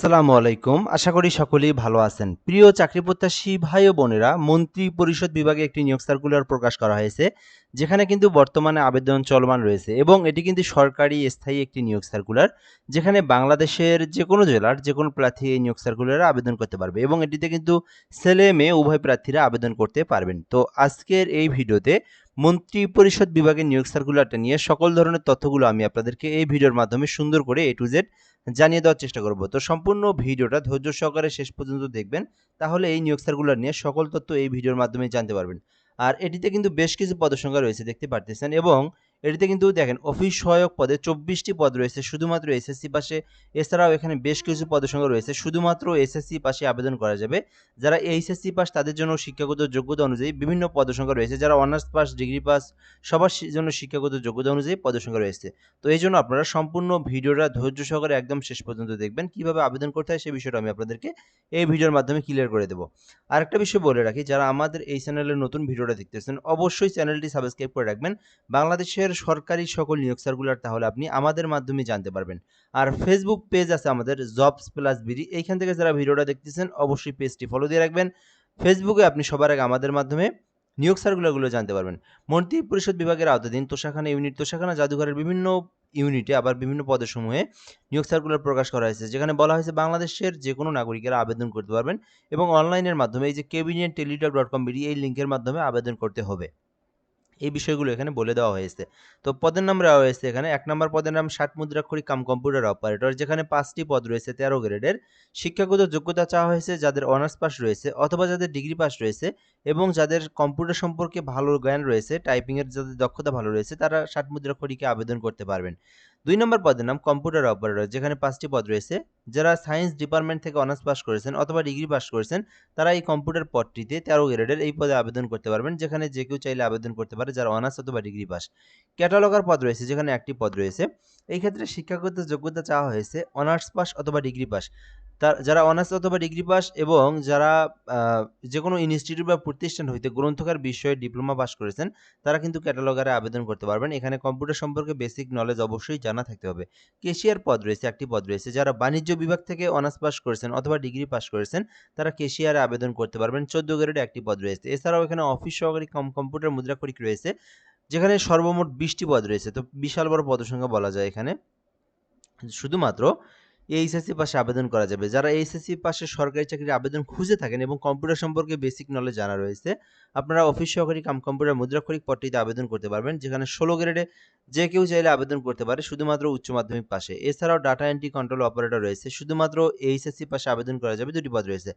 আসসালামু আলাইকুম। আশা করি সকলেই ভালো আছেন। প্রিয় চাকরি প্রত্যাশী ভাই ও বোনেরা, মন্ত্রী পরিষদ বিভাগে একটি নিয়োগ সার্কুলার প্রকাশ করা হয়েছে, যেখানে কিন্তু বর্তমানে আবেদন চলমান রয়েছে এবং এটি কিন্তু সরকারি স্থায়ী একটি নিয়োগ সার্কুলার, যেখানে বাংলাদেশের যেকোনো জেলার যেকোনো প্রার্থী এই নিয়োগ সার্কুলারে আবেদন করতে পারবে এবং এটিতে কিন্তু ছেলে মেয়ে উভয় প্রার্থীরা আবেদন করতে পারবেন। তো আজকের এই ভিডিওতে মন্ত্রী পরিষদ বিভাগের নিয়োগ সার্কুলারটা নিয়ে সকল ধরনের তথ্যগুলো আমি আপনাদেরকে এই ভিডিওর মাধ্যমে সুন্দর করে A to Z জানিয়ে দেওয়ার চেষ্টা করব। তো সম্পূর্ণ ভিডিওটা ধৈর্য সহকারে শেষ পর্যন্ত দেখবেন, তাহলে এই নিয়োগ সার্কুলার নিয়ে সকল তথ্য এই ভিডিওর মাধ্যমে জানতে পারবেন। আর এটিতে কিন্তু বেশ কিছু পদসংখ্যা রয়েছে, দেখতে পারতেছেন, এবং এটিতে কিন্তু দেখেন অফিস সহায়ক পদে 24টি পদ রয়েছে শুধুমাত্র এসএসসি পাশে। এছাড়াও এখানে বেশ কিছু পদসংখ্যা রয়েছে শুধুমাত্র এসএসসি পাশে আবেদন করা যাবে। যারা এইচএসসি পাস তাদের জন্য শিক্ষাগত যোগ্যতা অনুযায়ী বিভিন্ন পদসংখ্যা রয়েছে। যারা অনার্স পাস, ডিগ্রি পাস, সবার জন্য শিক্ষাগত যোগ্যতা অনুযায়ী পদসংখ্যা রয়েছে। তো এই জন্য আপনারা সম্পূর্ণ ভিডিওটা ধৈর্য সহকারে একদম শেষ পর্যন্ত দেখবেন। কিভাবে আবেদন করতে হয় সেই বিষয়টা আমি আপনাদেরকে এই ভিডিওর মাধ্যমে ক্লিয়ার করে দেবো। আরেকটা বিষয় বলে রাখি, যারা আমাদের এই চ্যানেলের নতুন ভিডিওটা দেখতেছেন অবশ্যই চ্যানেলটি সাবস্ক্রাইব করে রাখবেন। বাংলাদেশের সরকারি সকল নিয়োগ সার্কুলার তাহলে আপনি আমাদের মাধ্যমে জানতে পারবেন। আর ফেসবুক পেজ আছে আমাদের জবস প্লাস বিডি, এইখান থেকে যারা ভিডিওটা দেখতেছেন অবশ্যই পেজটি ফলো দিয়ে রাখবেন। ফেসবুকে আপনি সবার আগে আমাদের মাধ্যমে নিয়োগ সার্কুলারগুলো জানতে পারবেন। মন্ত্রী পরিষদ বিভাগের আওতাধীন তোষাখানা ইউনিট, তোষাখানা জাদুঘরের বিভিন্ন ইউনিটে আবার বিভিন্ন পদসমূহে নিয়োগ সার্কুলার প্রকাশ করা হয়েছে, যেখানে বলা হয়েছে বাংলাদেশের যে কোনো নাগরিকেরা আবেদন করতে পারবেন এবং অনলাইনের মাধ্যমে এই যে cabinet.teletalk.com.bd এই লিঙ্কের মাধ্যমে আবেদন করতে হবে। এই বিষয়গুলো এখানে বলে দেওয়া হয়েছে। তো পদের নাম দেওয়া হয়েছে এখানে। ১ নম্বর পদের নাম ৬০ মুদ্রাক্ষরিক কাম কম্পিউটার অপারেটর, যেখানে ৫টি পদ রয়েছে ১৩ গ্রেডের। শিক্ষাগত যোগ্যতা চাওয়া হয়েছে যাদের অনার্স পাস রয়েছে অথবা যাদের ডিগ্রি পাস রয়েছে এবং যাদের কম্পিউটার সম্পর্কে ভালো জ্ঞান রয়েছে, টাইপিংয়ের যাদের দক্ষতা ভালো রয়েছে, তারা ৬০ মুদ্রাক্ষরিকে আবেদন করতে পারবেন। ২ নম্বর পদের নাম কম্পিউটার অপারেটর, যেখানে ৫টি পদ রয়েছে। যারা সায়েন্স ডিপার্টমেন্ট থেকে অনার্স পাস করেছেন অথবা ডিগ্রি পাস করেছেন, তারা এই কম্পিউটার পদটিতে ১৩ গ্রেডের এই পদে আবেদন করতে পারবেন, যেখানে যে কেউ চাইলে আবেদন করতে পারে যারা অনার্স অথবা ডিগ্রি পাস। ক্যাটালগার পদ রয়েছে, যেখানে একটি পদ রয়েছে। এই ক্ষেত্রে শিক্ষাগত যোগ্যতা চাওয়া হয়েছে অনার্স পাস অথবা ডিগ্রি পাস। যারা অনার্স অথবা ডিগ্রি পাস এবং যারা যেকোনো ইনস্টিটিউট বা প্রতিষ্ঠান হইতে গ্রন্থকার বিষয়ে ডিপ্লোমা পাস করেছেন, তারা কিন্তু ক্যাটালগারে আবেদন করতে পারবেন। এখানে কম্পিউটার সম্পর্কে বেসিক নলেজ অবশ্যই জানা থাকতে হবে। কেশিয়ার পদ রয়েছে, একটি পদ রয়েছে। যারা বাণিজ্য বিভাগ থেকে অনার্স পাস করেছেন অথবা ডিগ্রি পাস করেছেন, তারা কেশিয়ারে আবেদন করতে পারবেন। ১৪ গ্রেডে একটি পদ রয়েছে। এছাড়াও এখানে অফিস সহকারী কম্পিউটার মুদ্রাক্ষরিক রয়েছে, যেখানে সর্বমোট ২০টি পদ রয়েছে। তো বিশাল বড় পদসংখ্যা বলা যায় এখানে। শুধুমাত্র এইচএসসি পাশে আবেদন করা যাবে। যারা এইচএসসি পাশে সরকারি চাকরির আবেদন খুঁজে থাকেন এবং কম্পিউটার সম্পর্কে বেসিক নলেজ জানা রয়েছে, আপনারা অফিস সহকারী কাম কম্পিউটার মুদ্রাক্ষরিক পদটিতে আবেদন করতে পারবেন, যেখানে ১৬ গ্রেডে যে কেউ চাইলে আবেদন করতে পারে শুধুমাত্র উচ্চ মাধ্যমিক পাশে। এছাড়াও ডাটা এন্ট্রি কন্ট্রোল অপারেটর রয়েছে, শুধুমাত্র এইচএসসি পাশে আবেদন করা যাবে, ২টি পদ রয়েছে।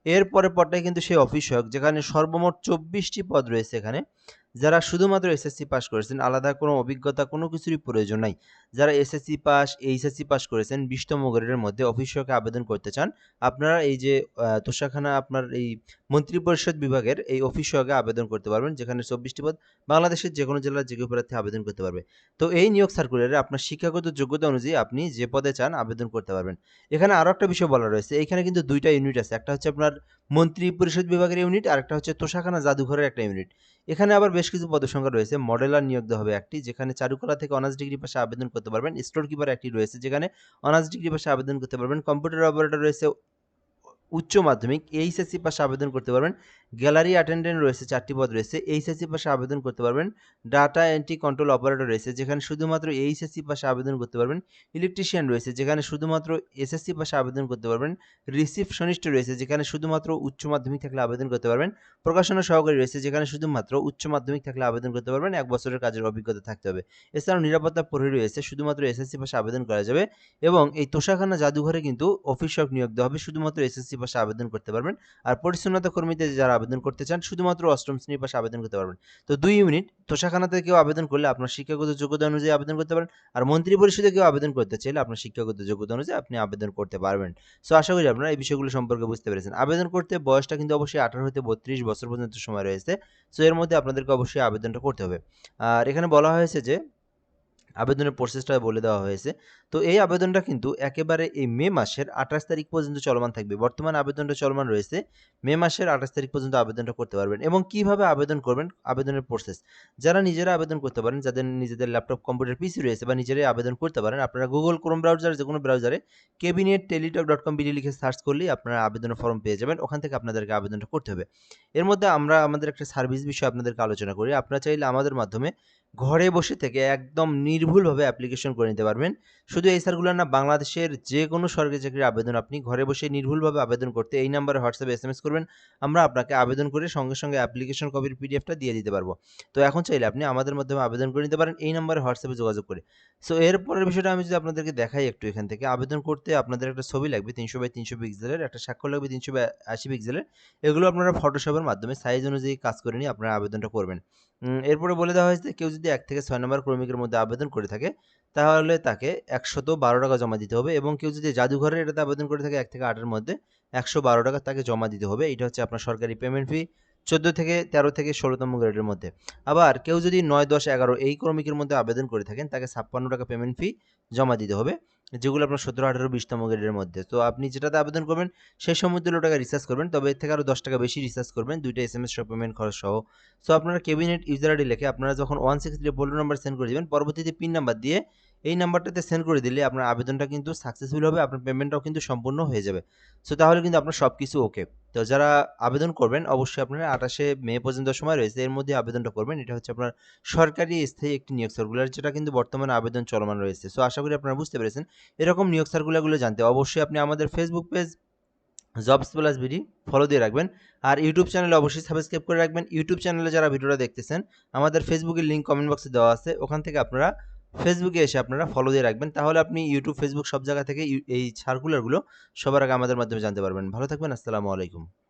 এর পরের পদটাই কিন্তু সেই অফিস সহায়ক, যেখানে সর্বমোট ২৪টি পদ রয়েছে এখানে। যারা শুধুমাত্র এসএসসি পাস করেছেন, আলাদা কোনো অভিজ্ঞতা কোনো কিছুরই প্রয়োজন নাই। যারা এসএসসি পাস, এইচএসসি পাস করেছেন ২০তম গ্রেডের মধ্যে অফিস সহায়কে আবেদন করতে চান, আপনারা এই যে তোষাখানা আপনার এই মন্ত্রী পরিষদ বিভাগের এই অফিস সহায়কে আবেদন করতে পারবেন, যেখানে ২৪টি পদ। বাংলাদেশের যেকোনো জেলার যে কেউ প্রার্থী আবেদন করতে পারবে। তো এই নিয়োগ সার্কুলারে আপনার শিক্ষাগত যোগ্যতা অনুযায়ী আপনি যে পদে চান আবেদন করতে পারবেন। এখানে আরো একটা বিষয় বলা রয়েছে, এইখানে কিন্তু ২টা ইউনিট আছে। একটা হচ্ছে আপনার মন্ত্রী পরিষদ বিভাগের ইউনিট, আরেকটা হচ্ছে তোষাখানা জাদুঘরের একটা ইউনিট। এখানে আবার বেশ কিছু পদসংখ্যা রয়েছে। মডেলার নিয়োগ দেওয়া হবে একটি, যেখানে চারুকলা থেকে অনার্স ডিগ্রি পাশে আবেদন করতে পারবেন। স্টোর কিপার একটি রয়েছে, যেখানে অনার্স ডিগ্রি পাশে আবেদন করতে পারবেন। কম্পিউটার অপারেটর রয়েছে উচ্চ মাধ্যমিক, এইচএসসি পাশে আবেদন করতে পারবেন। গ্যালারি অ্যাটেন্ডেন্ট রয়েছে, 4টি পদ রয়েছে, এইচএসসি পাশে আবেদন করতে পারবেন। ডাটা এন্ট্রি কন্ট্রোল অপারেটর রয়েছে, যেখানে শুধুমাত্র এইচএসসি পাশে আবেদন করতে পারবেন। ইলেকট্রিশিয়ান রয়েছে, যেখানে শুধুমাত্র এসএসসি পাশে আবেদন করতে পারবেন। রিসিপশনিস্ট রয়েছে, যেখানে শুধুমাত্র উচ্চ মাধ্যমিক থাকলে আবেদন করতে পারবেন। প্রকাশনা সহকারী রয়েছে, যেখানে শুধুমাত্র উচ্চ মাধ্যমিক থাকলে আবেদন করতে পারবেন। ১ বছরের কাজের অভিজ্ঞতা থাকতে হবে। এছাড়াও নিরাপত্তা প্রহরী রয়েছে, শুধুমাত্র এসএসসি পাশে আবেদন করা যাবে। এবং এই তোষাখানা জাদুঘরে কিন্তু অফিস সহায়ক নিয়োগ দেওয়া হবে, শুধুমাত্র এসএসসি পাশে আবেদন করতে পারবেন। আর পরিচ্ছন্নতা কর্মীতে যারা আবেদন করতে চান শুধুমাত্র ৮ম শ্রেণীর পাশে আবেদন করতে পারবেন। তো ২ ইউনিট তোষাখানাতে কেউ আবেদন করলে আপনার শিক্ষাগত যোগ্যতা অনুযায়ী আবেদন করতে পারেন। আর মন্ত্রী পরিষদে কেউ আবেদন করতে চাইলে আপনার শিক্ষাগত যোগ্যতা অনুযায়ী আপনি আবেদন করতে পারবেন। সো আশা করি আপনারা এই বিষয়গুলো সম্পর্কে বুঝতে পেরেছেন। আবেদন করতে বয়সটা কিন্তু অবশ্যই ১৮ হতে ৩২ বছর পর্যন্ত সময় রয়েছে। সো এর মধ্যে আপনাদেরকে অবশ্যই আবেদনটা করতে হবে। আর এখানে বলা হয়েছে যে আবেদনের প্রসেসটা বলে দেওয়া হয়েছে। তো এই আবেদনটা কিন্তু একেবারে এই মে মাসের 28 তারিখ পর্যন্ত চলমান থাকবে। বর্তমানে আবেদনটা চলমান রয়েছে। মে মাসের 28 তারিখ পর্যন্ত আবেদনটা করতে পারবেন এবং কিভাবে আবেদন করবেন, আবেদনের প্রসেস। যারা নিজেরা আবেদন করতে পারেন, যাদের নিজেদের ল্যাপটপ, কম্পিউটার, পিসি রয়েছে বা নিজেরাই আবেদন করতে পারেন, আপনারা Google Chrome ব্রাউজার যেকোনো ব্রাউজারে cabinet.teletalk.com.bd লিখে সার্চ করলেই আপনারা আবেদনের ফর্ম পেয়ে যাবেন। ওখান থেকে আপনাদেরকে আবেদনটা করতে হবে। এর মধ্যে আমরা আমাদের একটা সার্ভিস বিষয়ে আপনাদেরকে আলোচনা করি। আপনারা চাইলে আমাদের মাধ্যমে ঘরে বসে থেকে একদম নির্ভুলভাবে অ্যাপ্লিকেশন করে নিতে পারবেন। শুধু এই সার্কুলার না, বাংলাদেশের যেকোনো সরকারি চাকরির আবেদন আপনি ঘরে বসে নির্ভুলভাবে আবেদন করতে এই নাম্বারে হোয়াটসঅ্যাপে এসএমএস করবেন। আমরা আপনাকে আবেদন করে সঙ্গে সঙ্গে অ্যাপ্লিকেশন কপির পিডিএফটা দিয়ে দিতে পারবো। তো এখন চাইলে আপনি আমাদের মাধ্যমে আবেদন করে নিতে পারেন এই নাম্বারে হোয়াটসঅ্যাপে যোগাযোগ করে। সো এরপরের বিষয়টা আমি যদি আপনাদেরকে দেখাই একটু এখান থেকে, আবেদন করতে আপনাদের একটা ছবি লাগবে 300x300 পিক্সেলের, একটা স্বাক্ষর লাগবে 380 পিক্সেলের। এগুলো আপনারা ফটোশপের মাধ্যমে সাইজ অনুযায়ী কাজ করে নিয়ে আপনারা আবেদনটা করবেন। এরপরে বলে দেওয়া হয়েছে কেউ যদি 1 থেকে 6 নম্বর ক্রমিকের মধ্যে আবেদন করে থাকে তাহলে তাকে ১১২ টাকা জমা দিতে হবে এবং কেউ যদি জাদুঘরের এটাতে আবেদন করে থাকে 1 থেকে 8 এর মধ্যে ১১২ টাকা তাকে জমা দিতে হবে। এটা হচ্ছে আপনার সরকারি পেমেন্ট ফি ১৪ থেকে ১৩ থেকে ১৬তম গ্রেডের মধ্যে। আবার কেউ যদি ৯, ১০, ১১ এই ক্রমিকের মধ্যে আবেদন করে থাকেন তাকে ৫৬ টাকা পেমেন্ট ফি জমা দিতে হবে, যেগুলো আপনার ১৭, ১৮, ২০তম গ্রেডের মধ্যে। তো আপনি যেটাতে আবেদন করবেন সেই সমতুল্য টাকা রিচার্জ করবেন, তবে এর থেকে আরও ১০ টাকা বেশি রিচার্জ করবেন ২টা এসএমএস সহ পেমেন্ট খরচ সহ। সো আপনারা ক্যাবিনেট ইউজার আইডি লিখে আপনারা যখন 163 ফোল্ডার নাম্বার সেন্ড করে দিবেন, পরবর্তীতে পিন নাম্বার দিয়ে এই নাম্বারটাতে সেন্ড করে দিলে আপনার আবেদনটা কিন্তু সাকসেসফুল হবে, আপনার পেমেন্টটাও কিন্তু সম্পূর্ণ হয়ে যাবে। সো তাহলে কিন্তু আপনার সব কিছু ওকে। তো যারা আবেদন করবেন অবশ্যই আপনারা ২৮শে মে পর্যন্ত সময় রয়েছে, এর মধ্যে আবেদনটা করবেন। এটা হচ্ছে আপনার সরকারি স্থায়ী একটি নিয়োগ সার্কুলার, যেটা কিন্তু বর্তমানে আবেদন চলমান রয়েছে। সো আশা করি আপনারা বুঝতে পেরেছেন। এরকম নিয়োগ সার্কুলারগুলো জানতে অবশ্যই আপনি আমাদের Facebook page jobs plus BD follow দিয়ে রাখবেন। আর ইউটিউব চ্যানেলে অবশ্যই সাবস্ক্রাইব করে রাখবেন। ইউটিউব চ্যানেলে যারা ভিডিওটা দেখতেছেন, আমাদের ফেসবুকের লিঙ্ক কমেন্ট বক্সে দেওয়া আছে, ওখান থেকে আপনারা ফেসবুকে এসে আপনারা ফলো দিয়ে রাখবেন। তাহলে আপনি ইউটিউব, ফেসবুক সব জায়গা থেকে এই সার্কুলারগুলো সবার আগে আমাদের মাধ্যমে জানতে পারবেন। ভালো থাকবেন। আসসালামু আলাইকুম।